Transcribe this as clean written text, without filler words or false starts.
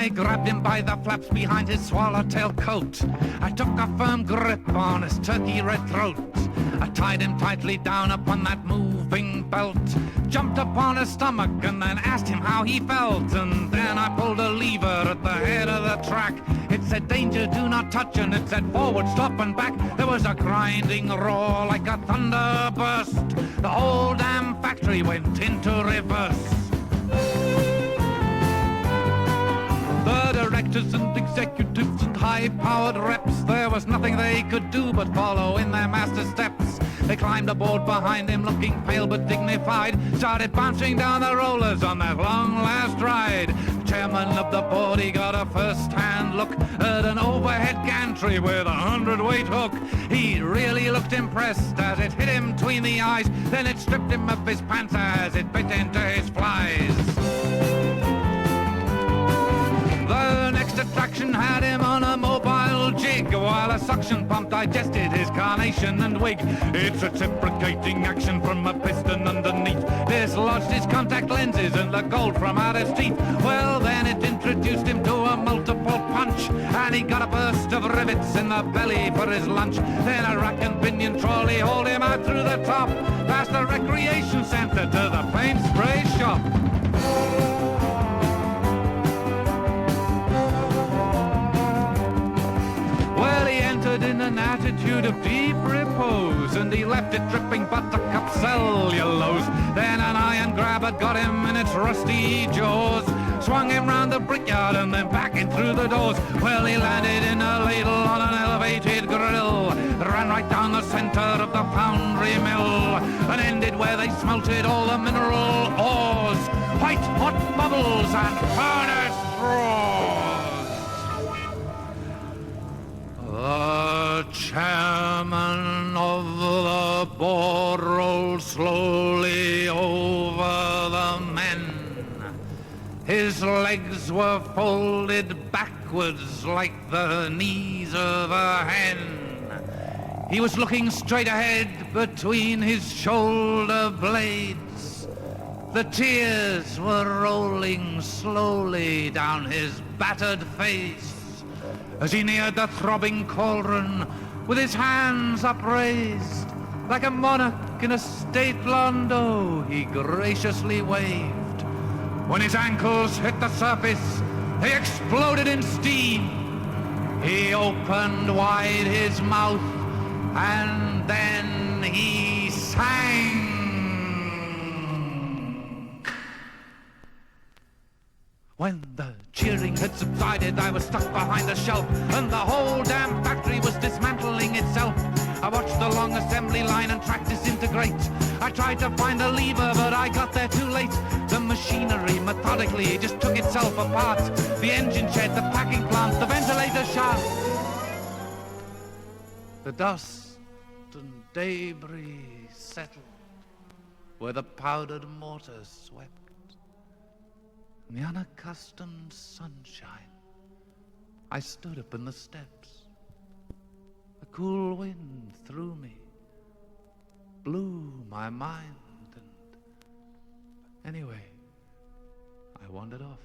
I grabbed him by the flaps behind his swallowtail coat. I took a firm grip on his turkey red throat. I tied him tightly down upon that moving belt, jumped upon his stomach and then asked him how he felt. And then I pulled a lever at the head of the track. It said danger, do not touch, and it said forward, stop and back. There was a grinding roar like a thunderburst. The whole damn factory went into reverse. The directors and executives and high-powered reps, there was nothing they could do but follow in their master's steps. They climbed aboard behind him looking pale but dignified, started bouncing down the rollers on that long last ride. The chairman of the board, he got a first-hand look at an overhead gantry with a 100-weight hook. He really looked impressed as it hit him between the eyes, then it stripped him of his pants as it bit into his flies. The next attraction had him on a mobile jig, while a suction pump digested his carnation and wig. It's reciprocating action from a piston underneath. Dislodged his contact lenses and the gold from out his teeth. Well, then it introduced him to a multiple punch, and he got a burst of rivets in the belly for his lunch. Then a rack and pinion trolley hauled him out through the top, past the recreation centre to the paint spray shop. In an attitude of deep repose, and he left it dripping buttercup cellulose. Then an iron grabber got him in its rusty jaws, swung him round the brickyard and then back in through the doors. Well, he landed in a ladle on an elevated grill, ran right down the centre of the foundry mill, and ended where they smelted all the mineral ores. White hot bubbles and furnace roars. The chairman of the board rolled slowly over the men. His legs were folded backwards like the knees of a hen. He was looking straight ahead between his shoulder blades. The tears were rolling slowly down his battered face. As he neared the throbbing cauldron, with his hands upraised, like a monarch in a state landau, he graciously waved. When his ankles hit the surface, they exploded in steam. He opened wide his mouth, and then he sang. When the cheering had subsided, I was stuck behind a shelf, and the whole damn factory was dismantling itself. I watched the long assembly line and track disintegrate. I tried to find a lever, but I got there too late. The machinery methodically just took itself apart. The engine shed, the packing plant, the ventilator shaft. The dust and debris settled where the powdered mortar swept. In the unaccustomed sunshine, I stood up in the steps. A cool wind through me, blew my mind, and anyway, I wandered off.